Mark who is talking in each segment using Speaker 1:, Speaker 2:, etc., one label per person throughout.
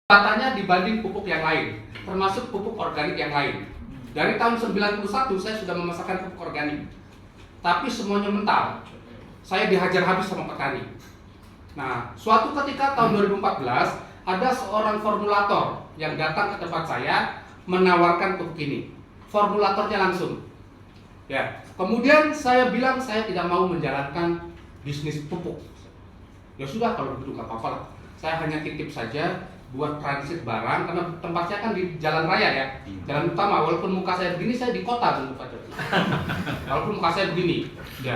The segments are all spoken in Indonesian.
Speaker 1: Katanya dibanding pupuk yang lain, termasuk pupuk organik yang lain. Dari tahun 91 saya sudah memasarkan pupuk organik, tapi semuanya mental. Saya dihajar habis sama petani. Nah, suatu ketika tahun 2014 ada seorang formulator yang datang ke tempat saya menawarkan pupuk ini. Formulatornya langsung. Ya, kemudian saya bilang saya tidak mau menjalankan bisnis pupuk. Ya sudah, kalau begitu nggak apa-apa lah. Saya hanya titip saja buat transit barang, karena tempatnya kan di jalan raya ya, jalan utama. Walaupun muka saya begini, saya di kota dulu Pak. Walaupun muka saya begini, ya.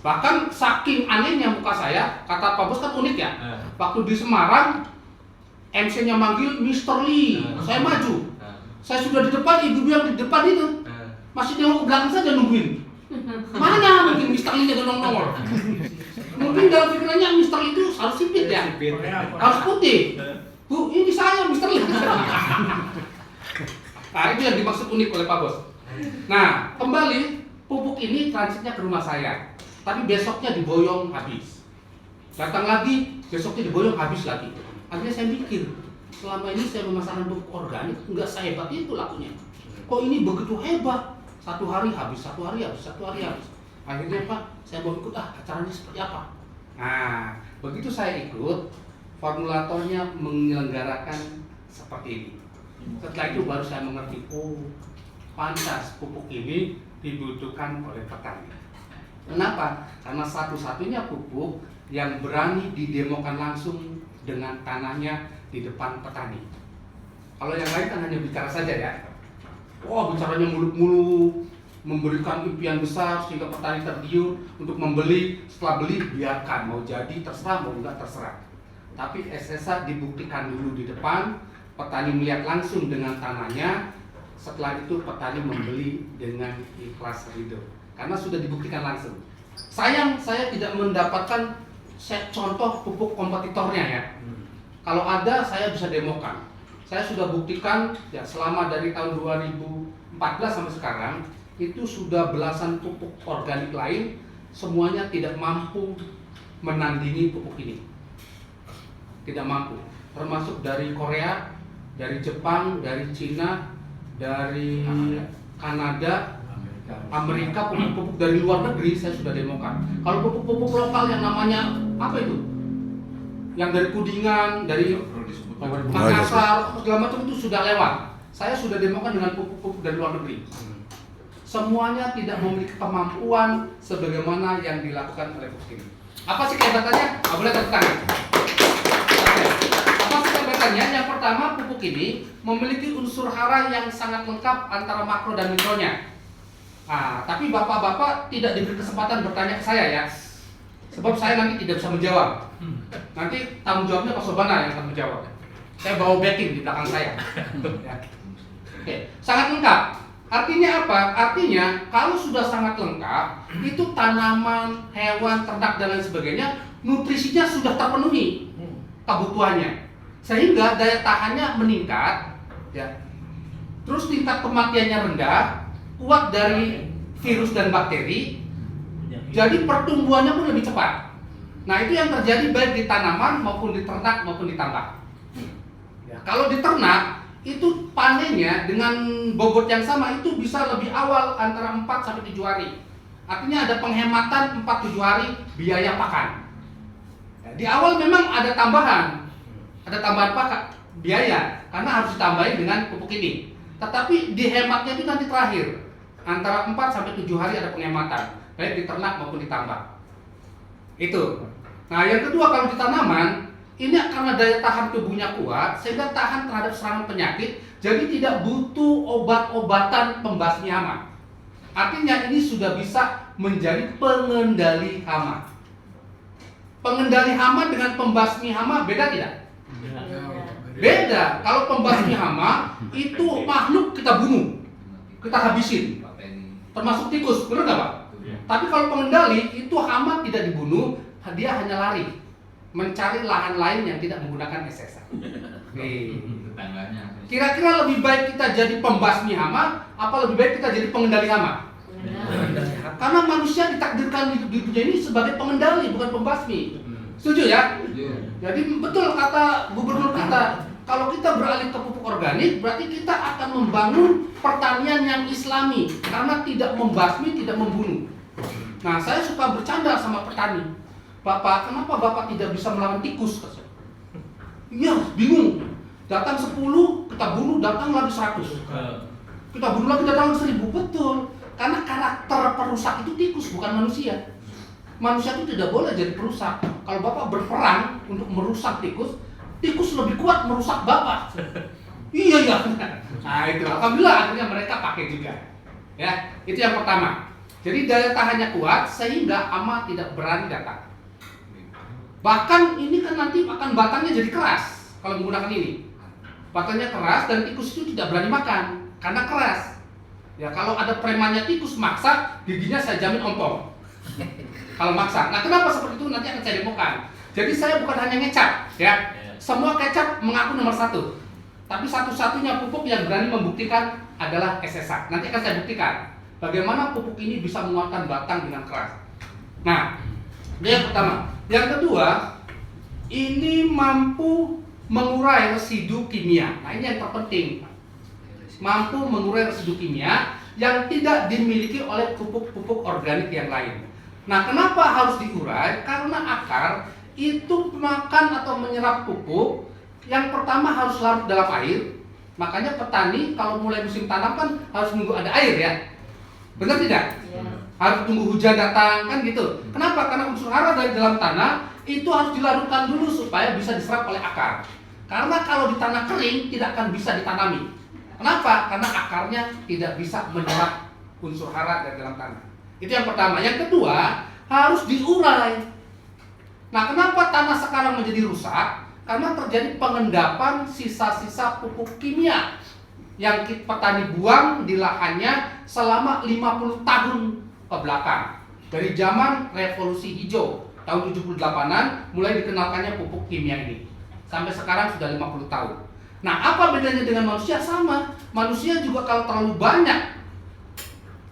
Speaker 1: Bahkan saking anehnya muka saya, kata Pak Bos kan unik ya. Waktu di Semarang, MC-nya manggil Mr. Lee, saya maju. Saya sudah di depan, ibu yang di depan itu masih nengok ke belakang saja nungguin. Mana mungkin Mr. Lee nya nongol. Mungkin dalam pikirannya Mr. Lee itu harus sipit ya, harus putih. Bu, ini saya Mr. Lee. Nah, itu yang dimaksud unik oleh Pak Bos. Nah, kembali pupuk ini transitnya ke rumah saya, tapi besoknya diboyong habis. Datang lagi, besoknya diboyong habis lagi. Akhirnya saya mikir, selama ini saya memasarkan pupuk organik nggak sehebat itu lakunya. Kok ini begitu hebat? Satu hari habis, satu hari habis, satu hari habis. Akhirnya Pak, saya mau ikut acaranya seperti apa? Nah, begitu saya ikut, formulatornya menyelenggarakan seperti ini. Setelah itu baru saya mengerti, oh pantas pupuk ini dibutuhkan oleh petani. Kenapa? Karena satu-satunya pupuk yang berani didemokan langsung dengan tanahnya di depan petani. Kalau yang lain kan hanya bicara saja ya. Oh, bicaranya muluk-muluk, memberikan impian besar sehingga petani tergiur untuk membeli. Setelah beli biarkan, mau jadi terserah, mau enggak terserah. Tapi SSA dibuktikan dulu di depan, petani melihat langsung dengan tanahnya, setelah itu petani membeli dengan ikhlas ridho. Karena sudah dibuktikan langsung. Sayang, saya tidak mendapatkan contoh pupuk kompetitornya ya. Kalau ada, saya bisa demokan. Saya sudah buktikan ya selama dari tahun 2014 sampai sekarang, itu sudah belasan pupuk organik lain, semuanya tidak mampu menandingi pupuk ini. Tidak mampu, termasuk dari Korea, dari Jepang, dari Cina, dari Kanada, Amerika, pupuk-pupuk dari luar negeri saya sudah demokan. Kalau pupuk-pupuk lokal yang namanya apa itu? Yang dari Kudingan, dari Makassar, segala macam itu sudah lewat. Saya sudah demokan dengan pupuk-pupuk dari luar negeri. Semuanya tidak memiliki kemampuan sebagaimana yang dilakukan oleh pupuk ini. Apa sih kehebatannya? Nggak boleh tepuk tangan. Apa sih kehebatannya? Yang pertama, pupuk ini memiliki unsur hara yang sangat lengkap antara makro dan mikronya. Nah, tapi bapak-bapak tidak diberi kesempatan bertanya ke saya ya, sebab saya nanti tidak bisa menjawab. Nanti tanggung jawabnya Pak Sobana yang akan menjawab. Saya bawa backing di belakang saya. Ya. Oke, sangat lengkap. Artinya apa? Artinya kalau sudah sangat lengkap, itu tanaman, hewan, ternak dan lain sebagainya, nutrisinya sudah terpenuhi kebutuhannya, sehingga daya tahannya meningkat, ya. Terus tingkat kematiannya rendah, kuat dari virus dan bakteri, jadi pertumbuhannya pun lebih cepat. Nah, itu yang terjadi baik di tanaman maupun di ternak maupun di tambak. Ya, kalau di ternak itu panennya dengan bobot yang sama itu bisa lebih awal antara 4 sampai 7 hari. Artinya ada penghematan 4-7 hari biaya pakan. Ya, di awal memang ada tambahan pakan biaya karena harus ditambahin dengan pupuk ini. Tetapi dihematnya itu nanti terakhir antara 4 sampai 7 hari ada penghematan baik di ternak maupun di tambak. Itu. Nah, yang kedua kalau di tanaman ini karena daya tahan tubuhnya kuat sehingga tahan terhadap serangan penyakit, jadi tidak butuh obat-obatan pembasmi hama. Artinya ini sudah bisa menjadi pengendali hama. Pengendali hama dengan pembasmi hama beda tidak? Beda. Kalau pembasmi hama itu makhluk kita bunuh, kita habisin, termasuk tikus, benar nggak Pak? Tapi kalau pengendali itu hama tidak dibunuh, dia hanya lari mencari lahan lain yang tidak menggunakan SSA. Kira-kira lebih baik kita jadi pembasmi hama, apa lebih baik kita jadi pengendali hama? Karena manusia ditakdirkan hidup di dunia ini sebagai pengendali, bukan pembasmi. Setuju ya? Jadi betul kata gubernur kita, Kalau kita beralih ke pupuk organik, berarti kita akan membangun pertanian yang islami, karena tidak membasmi, tidak membunuh. Nah, saya suka bercanda sama petani. Bapak, kenapa Bapak tidak bisa melawan tikus? Iya, bingung. Datang 10, kita bunuh, datang lagi 100. Kita bunuh lagi, datang lagi 1000. Betul. Karena karakter perusak itu tikus, bukan manusia. Manusia itu tidak boleh jadi perusak. Kalau Bapak berperang untuk merusak tikus, tikus lebih kuat merusak Bapak. Iya ya. Nah itu, alhamdulillah akhirnya mereka pakai juga. Ya, itu yang pertama. Jadi daya tahannya kuat sehingga hama tidak berani datang. Bahkan ini kan nanti akan batangnya jadi keras kalau menggunakan ini. Batangnya keras dan tikus itu tidak berani makan karena keras. Ya kalau ada premannya tikus maksa, giginya saya jamin ompong. Kalau maksa. Nah kenapa seperti itu nanti akan saya demokan. Jadi saya bukan hanya ngecap, ya. Semua kecap mengaku nomor 1. Tapi satu-satunya pupuk yang berani membuktikan adalah SSA. Nanti akan saya buktikan bagaimana pupuk ini bisa menguatkan batang dengan keras. Nah, ini yang pertama. Yang kedua, ini mampu mengurai residu kimia. Nah, ini yang terpenting. Mampu mengurai residu kimia yang tidak dimiliki oleh pupuk-pupuk organik yang lain. Nah, kenapa harus diurai? Karena akar itu makan atau menyerap pupuk yang pertama harus larut dalam air. Makanya petani kalau mulai musim tanam kan harus nunggu ada air ya. Benar tidak? Ya. Harus tunggu hujan datang kan gitu. Kenapa? Karena unsur hara dari dalam tanah itu harus dilarutkan dulu supaya bisa diserap oleh akar. Karena kalau di tanah kering tidak akan bisa ditanami. Kenapa? Karena akarnya tidak bisa menyerap unsur hara dari dalam tanah. Itu yang pertama. Yang kedua, harus diurai. Nah, kenapa tanah sekarang menjadi rusak? Karena terjadi pengendapan sisa-sisa pupuk kimia yang petani buang di lahannya selama 50 tahun ke belakang. Dari zaman revolusi hijau tahun 78-an mulai dikenalkannya pupuk kimia ini. Sampai sekarang sudah 50 tahun. Nah, apa bedanya dengan manusia? Sama. Manusia juga kalau terlalu banyak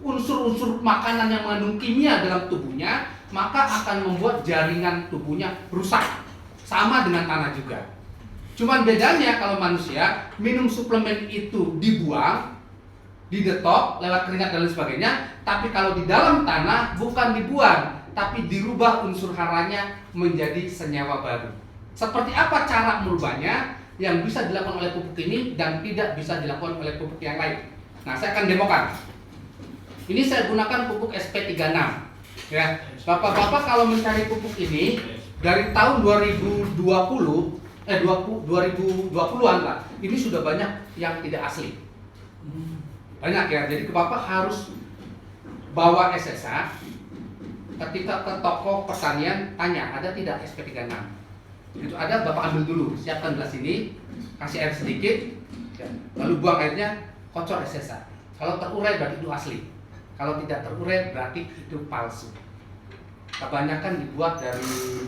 Speaker 1: unsur-unsur makanan yang mengandung kimia dalam tubuhnya, maka akan membuat jaringan tubuhnya rusak. Sama dengan tanah juga. Cuman bedanya kalau manusia minum suplemen itu dibuang, didetok lewat keringat dan lain sebagainya, tapi kalau di dalam tanah bukan dibuang, tapi dirubah unsur haranya menjadi senyawa baru. Seperti apa cara merubahnya? Yang bisa dilakukan oleh pupuk ini dan tidak bisa dilakukan oleh pupuk yang lain. Nah, saya akan demokan. Ini saya gunakan pupuk SP36. Ya, Bapak-bapak kalau mencari pupuk ini dari tahun 2020-an lah, ini sudah banyak yang tidak asli. Banyak ya. Jadi Bapak harus bawa SSA. Ketika ke toko pertanian tanya, ada tidak SP36? Itu ada, Bapak ambil dulu, siapkan gelas ini, kasih air sedikit, ya, lalu buang airnya, kocor SSA. Kalau terurai berarti itu asli. Kalau tidak terurai berarti itu palsu. Kebanyakan dibuat dari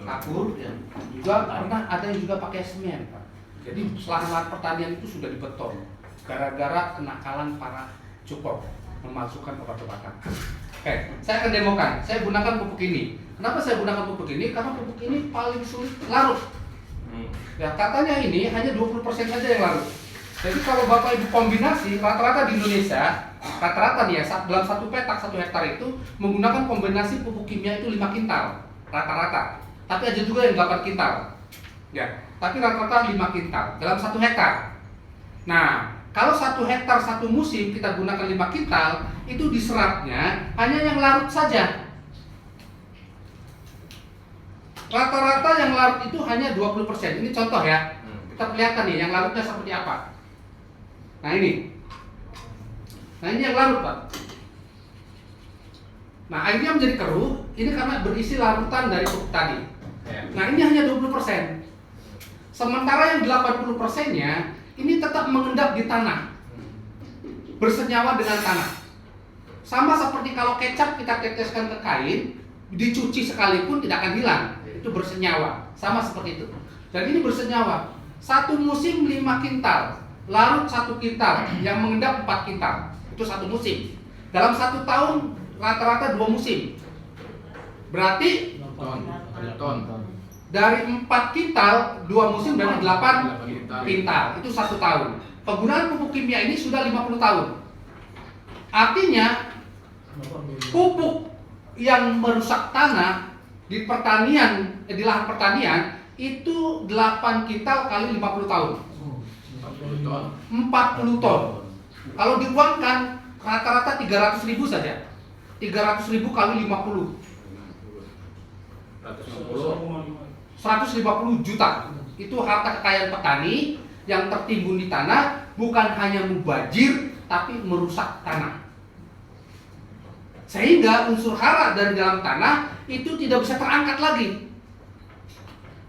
Speaker 1: kapur, ya. Juga pernah ada yang juga pakai semen, Pak. Jadi lahan pertanian itu sudah dibeton gara-gara kenakalan para cukop memasukkan obat-obatan. Oke, saya akan demokan. Saya gunakan pupuk ini. Kenapa saya gunakan pupuk ini? Karena pupuk ini paling sulit larut. Ya, katanya ini hanya 20% saja yang larut. Jadi kalau Bapak Ibu kombinasi, rata-rata di Indonesia, rata-rata nih ya, dalam satu petak 1 hektar itu menggunakan kombinasi pupuk kimia itu 5 kintal, rata-rata. Tapi ada juga yang 8 kintal. Ya, tapi rata-rata 5 kintal dalam 1 hektar. Nah, kalau 1 hektar 1 musim kita gunakan 5 kintal, itu diserapnya hanya yang larut saja. Rata-rata yang larut itu hanya 20%. Ini contoh ya. Kita perlihatkan nih yang larutnya seperti apa. Nah ini. Nah ini yang larut, Pak. Nah airnya menjadi keruh. Ini karena berisi larutan dari pupuk tadi. Nah ini hanya 20%. Sementara yang 80%-nya ini tetap mengendap di tanah, bersenyawa dengan tanah. Sama seperti kalau kecap kita teteskan ke kain, dicuci sekalipun tidak akan hilang, itu bersenyawa. Sama seperti itu. Dan ini bersenyawa. 1 musim 5 kintal, larut 1 kintal, yang mengendap 4 kintal. Itu 1 musim. Dalam 1 tahun rata-rata 2 musim. Berarti
Speaker 2: ton.
Speaker 1: dari 4 kintal 2 musim berarti 8 kintal. Itu 1 tahun. Penggunaan pupuk kimia ini sudah 50 tahun. Artinya pupuk yang merusak tanah di pertanian, di lahan pertanian itu 8 kintal kali 50 tahun. 40 ton. Kalau diuangkan rata-rata 300.000 saja. 300.000 kali 50. 150 juta. Itu harta kekayaan petani yang tertimbun di tanah, bukan hanya mubazir tapi merusak tanah. Sehingga unsur hara dari dalam tanah itu tidak bisa terangkat lagi.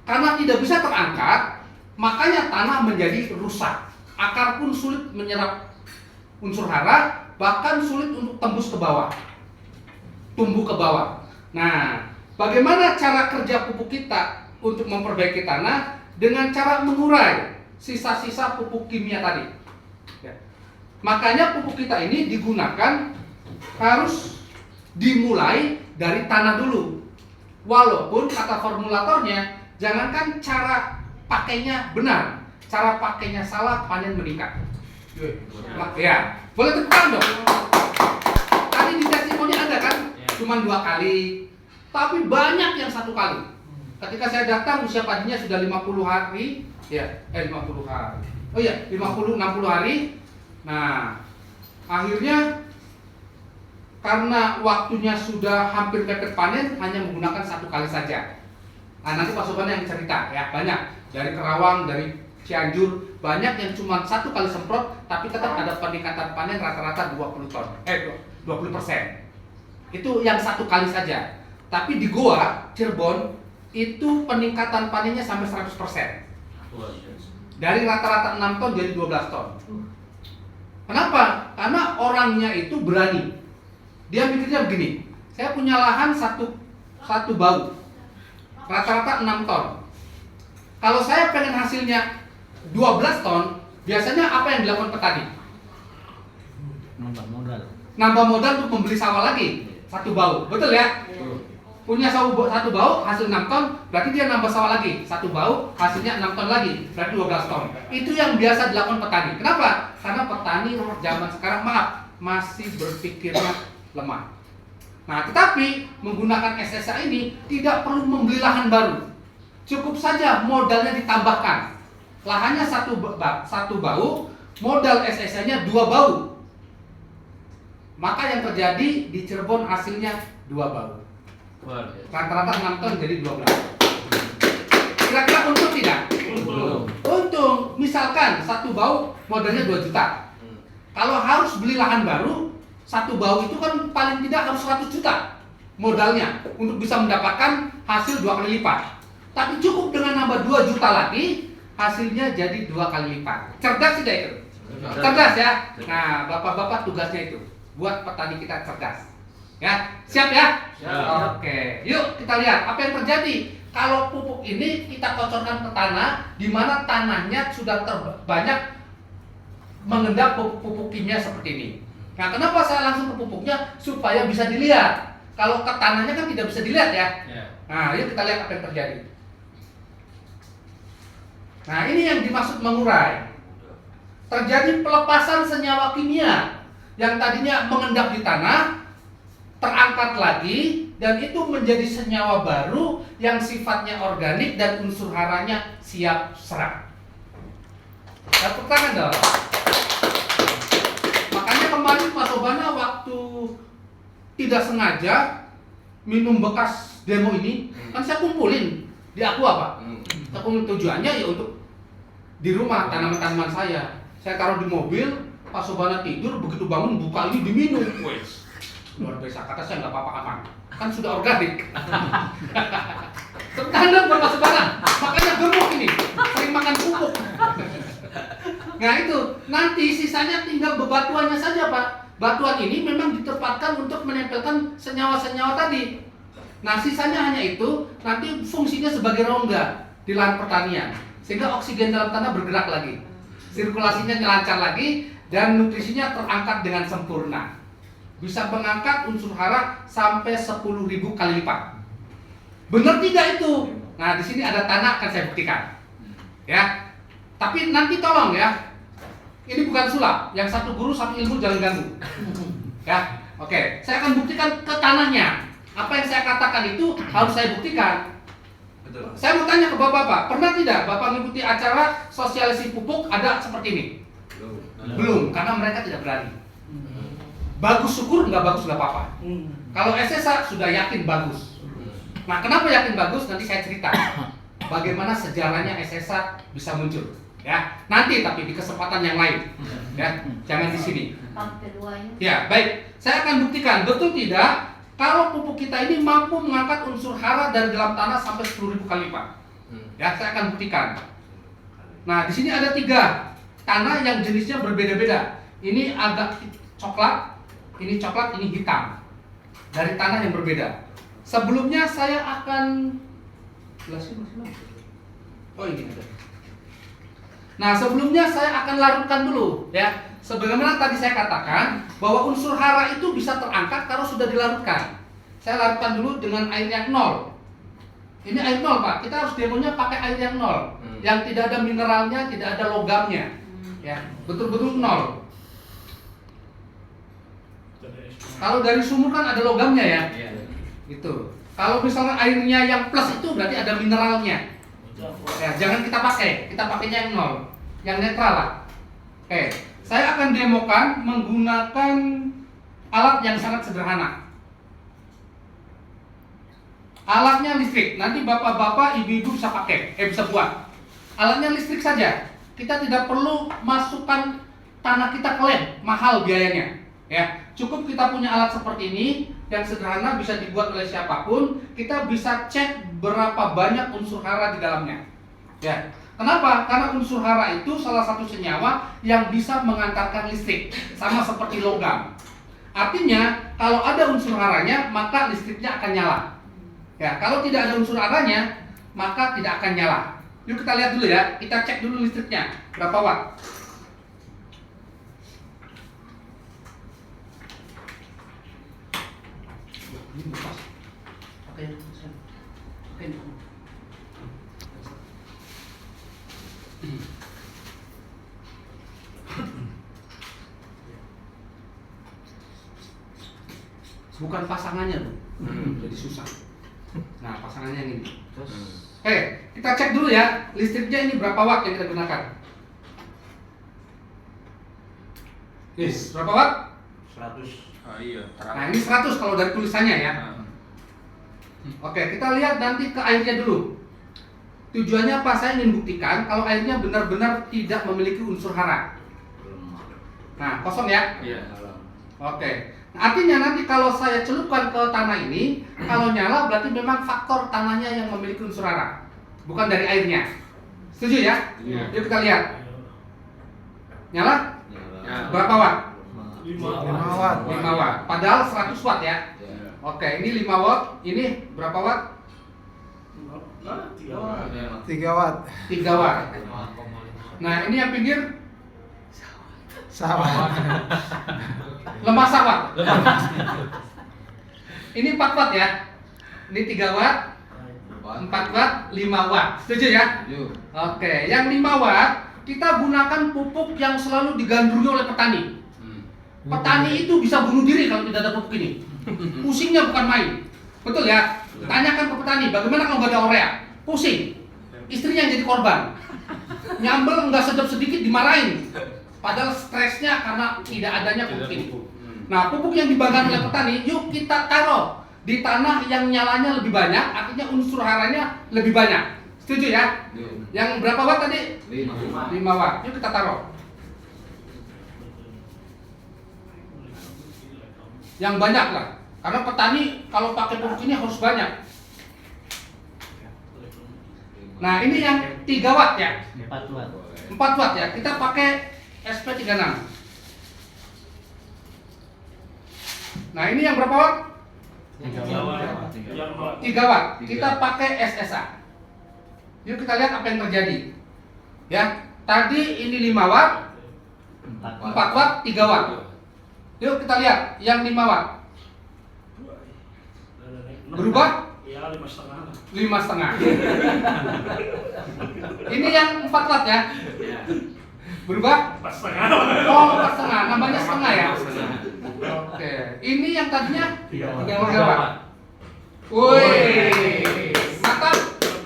Speaker 1: Karena tidak bisa terangkat, makanya tanah menjadi rusak. Akar pun sulit menyerap unsur hara, bahkan sulit untuk tembus ke bawah, tumbuh ke bawah. Nah, bagaimana cara kerja pupuk kita untuk memperbaiki tanah? Dengan cara mengurai sisa-sisa pupuk kimia tadi. Ya. Makanya pupuk kita ini digunakan harus dimulai dari tanah dulu. Walaupun kata formulatornya, jangankan cara pakainya benar, cara pakainya salah, panen meningkat. Ya, boleh tepuk tangan dong. Tadi di testimoni ada kan, cuma 2 kali, tapi banyak yang 1 kali. Ketika saya datang usia padinya sudah 50 hari, ya, 50 hari. Oh iya, 50-60 hari. Nah, akhirnya karena waktunya sudah hampir mepet panen, hanya menggunakan 1 kali saja. Nah, nanti Pak Soban yang cerita ya, banyak dari Kerawang, dari Cianjur, banyak yang cuma 1 kali semprot, tapi tetap ada peningkatan panen rata-rata 20 ton, 20%. Itu yang 1 kali saja. Tapi di Goa, Cirebon, itu peningkatan panennya sampai 100%. Dari rata-rata 6 ton jadi 12 ton. Kenapa? Karena orangnya itu berani. Dia mikirnya begini, saya punya lahan satu bau, rata-rata 6 ton. Kalau saya pengen hasilnya 12 ton, biasanya apa yang dilakukan petani? Nambah modal untuk membeli sawah lagi, 1 bau, betul ya? Punya 1 bau, hasil 6 ton, berarti dia nambah sawah lagi, 1 bau, hasilnya 6 ton lagi, berarti 12 ton. Itu yang biasa dilakukan petani. Kenapa? Karena petani zaman sekarang, maaf, masih berpikirnya lemah. Nah, tetapi menggunakan SSA ini tidak perlu membeli lahan baru. Cukup saja modalnya ditambahkan. Lahannya 1 bau, modal SSA-nya 2 bau. Maka yang terjadi di Cirebon hasilnya 2 bau. Rata-rata 6 ton jadi 12. Kira-kira untung tidak? Untung. Misalkan 1 bau modalnya 2 juta. Kalau harus beli lahan baru, 1 bau itu kan paling tidak harus 100 juta modalnya untuk bisa mendapatkan hasil 2 kali lipat. Tapi cukup dengan nambah 2 juta lagi, hasilnya jadi 2 kali lipat. Cerdas tidak itu? Cerdas ya? Nah, bapak-bapak tugasnya itu buat petani kita cerdas. Ya, siap ya? Siap. Oke, yuk kita lihat apa yang terjadi kalau pupuk ini kita kocorkan ke tanah, di mana tanahnya sudah banyak mengendap pupuk kimia seperti ini. Nah, kenapa saya langsung ke pupuknya? Supaya bisa dilihat. Kalau ke tanahnya kan tidak bisa dilihat ya. Nah, yuk kita lihat apa yang terjadi. Nah, ini yang dimaksud mengurai. Terjadi pelepasan senyawa kimia yang tadinya mengendap di tanah, terangkat lagi, dan itu menjadi senyawa baru yang sifatnya organik dan unsur haranya siap serap. Tepuk tangan dong. Makanya kemarin Pak Sobana waktu tidak sengaja minum bekas demo ini, kan saya kumpulin di aku apa? Saya kumpulin tujuannya ya untuk di rumah tanaman-tanaman saya. Saya taruh di mobil, Pak Sobana tidur, begitu bangun buka ini diminum. Wes, luar biasa, kata saya nggak apa-apa, aman. Kan sudah organik. Tanda buat Pak Sobana, makanya gemuk ini, sering makan pupuk. Nah itu, nanti sisanya tinggal bebatuannya saja Pak. Batuan ini memang ditempatkan untuk menempelkan senyawa-senyawa tadi. Nah sisanya hanya itu, nanti fungsinya sebagai rongga di lahan pertanian. Sehingga oksigen dalam tanah bergerak lagi, sirkulasinya lancar lagi, dan nutrisinya terangkat dengan sempurna. Bisa mengangkat unsur hara sampai 10.000 kali lipat. Benar tidak itu? Nah, di sini ada tanah akan saya buktikan. Ya. Tapi nanti tolong ya. Ini bukan sulap. Yang satu guru satu ilmu jangan ganggu. Ya. Oke, saya akan buktikan ke tanahnya. Apa yang saya katakan itu harus saya buktikan.
Speaker 2: Betul.
Speaker 1: Saya mau tanya ke Bapak, pernah tidak Bapak mengikuti acara sosialisasi pupuk ada seperti ini? Belum, karena mereka tidak berani. Bagus syukur, nggak bagus nggak apa-apa. Kalau SSA sudah yakin bagus. Nah, kenapa yakin bagus? Nanti saya cerita bagaimana sejarahnya SSA bisa muncul. Ya, nanti tapi di kesempatan yang lain. Ya, jangan di sini. Ya, baik. Saya akan buktikan betul tidak kalau pupuk kita ini mampu mengangkat unsur hara dari dalam tanah sampai 10.000 kali lipat. Ya, saya akan buktikan. Nah, di sini ada 3 tanah yang jenisnya berbeda-beda. Ini agak coklat, ini coklat, ini hitam. Dari tanah yang berbeda. Sebelumnya saya akan oh ini ada. Nah, sebelumnya saya akan larutkan dulu ya. Sebagaimana tadi saya katakan bahwa unsur hara itu bisa terangkat kalau sudah dilarutkan. Saya larutkan dulu dengan air yang 0. Ini air 0, Pak. Kita harus demonya pakai air yang 0. Yang tidak ada mineralnya, tidak ada logamnya. Ya, betul-betul 0. Kalau dari sumur kan ada logamnya ya. Gitu. Kalau misalnya airnya yang plus itu berarti ada mineralnya. Ya, jangan kita pakai. Kita pakainya yang 0. Yang netral lah. Oke. Saya akan demokan menggunakan alat yang sangat sederhana. Alatnya listrik. Nanti bapak-bapak, ibu-ibu bisa pakai, bisa buat. Alatnya listrik saja. Kita tidak perlu masukkan tanah kita ke lab, mahal biayanya. Ya, cukup kita punya alat seperti ini yang sederhana bisa dibuat oleh siapapun. Kita bisa cek berapa banyak unsur hara di dalamnya. Ya. Kenapa? Karena unsur hara itu salah satu senyawa yang bisa mengantarkan listrik, sama seperti logam. Artinya, kalau ada unsur haranya, maka listriknya akan nyala. Ya, kalau tidak ada unsur haranya, maka tidak akan nyala. Yuk kita lihat dulu ya, kita cek dulu listriknya, berapa watt. Ini bekas. Oke. Bukan pasangannya tuh, jadi susah. Nah, pasangannya yang ini. Oke, kita cek dulu ya, listriknya ini berapa watt yang kita gunakan. Yes, berapa watt?
Speaker 2: 100.
Speaker 3: Iya.
Speaker 1: Nah, ini 100 kalau dari tulisannya ya. Oke, kita lihat nanti ke airnya dulu. Tujuannya apa? Saya ingin buktikan kalau airnya benar-benar tidak memiliki unsur hara. Nah, kosong ya?
Speaker 3: Iya.
Speaker 1: Oke. Nah, artinya nanti kalau saya celupkan ke tanah ini, kalau nyala berarti memang faktor tanahnya yang memiliki unsur hara, bukan dari airnya. Setuju ya?
Speaker 3: Iya.
Speaker 1: Yuk kita lihat. Nyala?
Speaker 3: Ya.
Speaker 1: Berapa watt?
Speaker 4: 5 watt.
Speaker 1: 5 watt. Padahal 100 watt ya. Oke, ini 5 watt. Ini berapa watt?
Speaker 4: 3 watt.
Speaker 1: 3 watt. Nah, ini yang pinggir
Speaker 4: Sawah.
Speaker 1: lemah sawat. Ini 4 watt ya. Ini 3 watt, 4 watt, 5 watt. Setuju ya? Oke, yang 5 watt kita gunakan pupuk yang selalu digandrungi oleh petani. Petani itu bisa bunuh diri kalau tidak ada pupuk ini. Pusingnya bukan main. Betul ya? Tanyakan ke petani, bagaimana kalau nggak ada urea? Pusing. Istrinya yang jadi korban. Nyambel nggak sedap sedikit dimarahin. Padahal stresnya karena tidak adanya pupuk ini. Nah, pupuk yang dibanggakan oleh petani, yuk kita taruh di tanah yang nyalanya lebih banyak, artinya unsur haranya lebih banyak. Setuju ya? Yang berapa watt tadi? 5 watt. Yuk kita taruh. Yang banyak lah. Karena petani kalau pakai pupuk ini harus banyak. Nah, ini yang 3 watt ya.
Speaker 5: 4 watt.
Speaker 1: 4 watt ya. Kita pakai SP36. Nah, ini yang berapa watt? 3 watt. Kita pakai SSA. Yuk kita lihat apa yang terjadi. Ya, tadi ini 5 watt, 4 watt, 3 watt. Yuk kita lihat yang 5 watt. Berubah?
Speaker 3: Ya 5,5 lah.
Speaker 1: 5,5. Ini yang 4 watt ya.
Speaker 2: Ya.
Speaker 1: Berubah?
Speaker 3: 4,5.
Speaker 1: Oh, 4,5. Nambahnya setengah ya. Oke. Ini yang tadinya 3 watt. Wih. Mantap.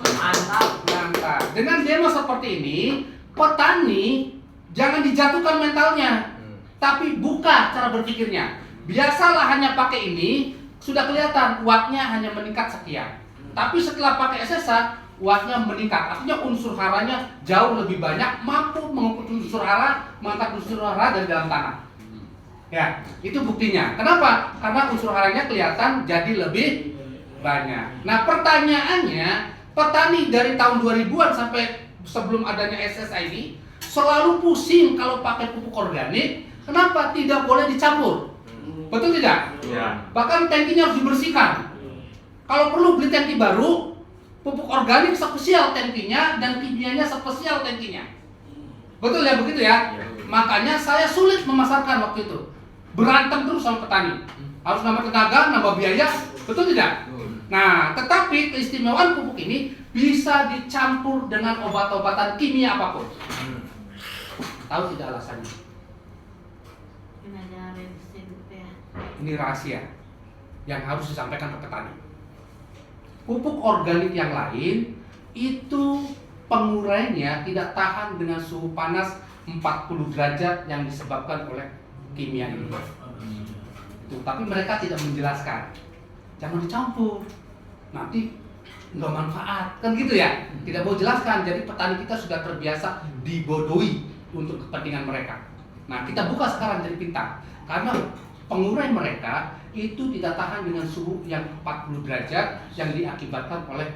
Speaker 1: Mantap. Dengan demo seperti ini, petani jangan dijatuhkan mentalnya, tapi buka cara berpikirnya. Biasalah hanya pakai ini, sudah kelihatan wattnya hanya meningkat sekian. Tapi setelah pakai SSA, wattnya meningkat. Artinya unsur haranya jauh lebih banyak, mampu mengukur unsur hara, mengangkat unsur hara dari dalam tanah. Ya, itu buktinya. Kenapa? Karena unsur haranya kelihatan jadi lebih banyak. Nah, pertanyaannya, petani dari tahun 2000-an sampai sebelum adanya SSA ini selalu pusing kalau pakai pupuk organik. Kenapa? Tidak boleh dicampur. Betul tidak?
Speaker 2: Ya.
Speaker 1: Bahkan tangkinya harus dibersihkan. Kalau perlu beli tangki baru, pupuk organik spesial tangkinya dan kimianya spesial tangkinya. Betul ya, begitu ya?
Speaker 2: Ya.
Speaker 1: Makanya saya sulit memasarkan waktu itu. Berantem terus sama petani. Harus nambah tenaga, nambah biaya, betul tidak? Nah, tetapi keistimewaan pupuk ini bisa dicampur dengan obat-obatan kimia apapun. Tahu tidak alasannya? Ini rahasia yang harus disampaikan ke petani. Pupuk organik yang lain itu penguraiannya tidak tahan dengan suhu panas 40 derajat yang disebabkan oleh kimia ini. Itu, tapi mereka tidak menjelaskan. Jangan dicampur, nanti nggak manfaat, kan gitu ya? Tidak mau jelaskan. Jadi petani kita sudah terbiasa dibodohi untuk kepentingan mereka. Nah, kita buka sekarang jadi pintar, karena pengurai mereka itu tidak tahan dengan suhu yang 40 derajat yang diakibatkan oleh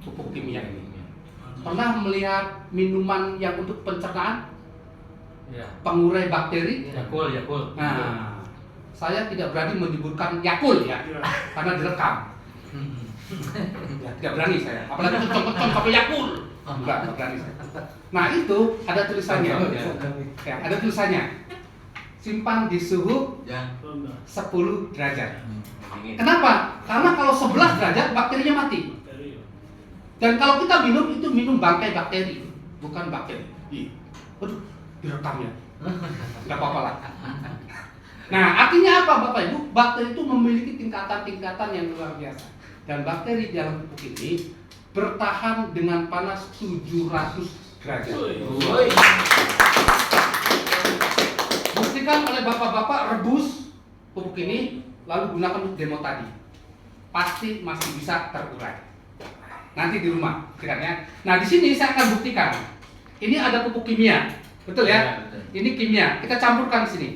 Speaker 1: pupuk kimia ini. Pernah melihat minuman yang untuk pencernaan?
Speaker 2: Ya.
Speaker 1: Pengurai bakteri?
Speaker 2: Yakul.
Speaker 1: Nah, saya tidak berani menyebutkan Yakul ya, karena direkam. Ya, tidak berani saya. Apalagi kecong-kecong sampai Yakul. Enggak berani saya. Nah, itu ada tulisannya. Ya, ada tulisannya. Simpan di suhu 10 derajat. Kenapa? Karena kalau 11 derajat bakterinya mati. Dan kalau kita minum bangkai bakteri, bukan bakteri. Aduh, direkam ya. Enggak apa-apa lah. Nah, artinya apa Bapak Ibu? Bakteri itu memiliki tingkatan-tingkatan yang luar biasa. Dan bakteri dalam pupuk ini bertahan dengan panas 700 derajat. Buktikan oleh bapak-bapak, rebus pupuk ini lalu gunakan untuk demo tadi. Pasti masih bisa terurai. Nanti di rumah, buktikan ya. Nah, di sini saya akan buktikan. Ini ada pupuk kimia, betul ya?
Speaker 2: Ya, betul.
Speaker 1: Ini kimia. Kita campurkan di sini.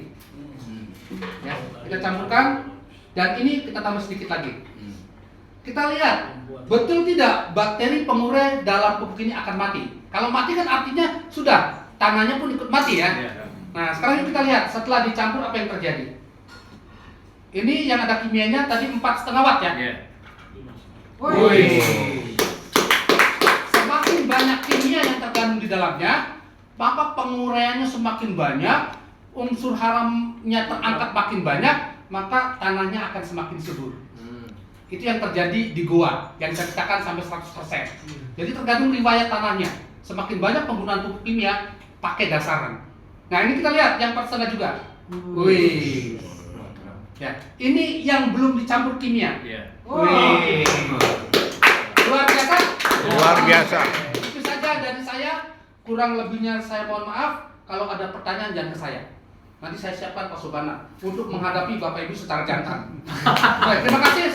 Speaker 1: Ya, kita campurkan dan ini kita tambah sedikit lagi. Kita lihat, betul tidak bakteri pengurai dalam pupuk ini akan mati. Kalau mati kan artinya sudah, tanahnya pun ikut mati ya. Nah, sekarang kita lihat setelah dicampur apa yang terjadi. Ini yang ada kimianya tadi 4,5 watt ya. Wih. Semakin banyak kimia yang terkandung di dalamnya, maka penguraiannya semakin banyak, unsur haramnya terangkat makin banyak, maka tanahnya akan semakin subur. Itu yang terjadi di goa yang saya ceritakan sampai 100%. Jadi tergantung riwayat tanahnya. Semakin banyak penggunaan pupuk kimia pakai dasaran. Nah, ini kita lihat yang pertengah juga. Wih. Ya, ini yang belum dicampur kimia. Wih. Luar biasa?
Speaker 4: Luar biasa.
Speaker 1: Itu saja dari saya. Kurang lebihnya saya mohon maaf. Kalau ada pertanyaan jangan ke saya. Nanti saya siapkan Pak Subana untuk menghadapi Bapak Ibu secara jantan. Baik, terima kasih.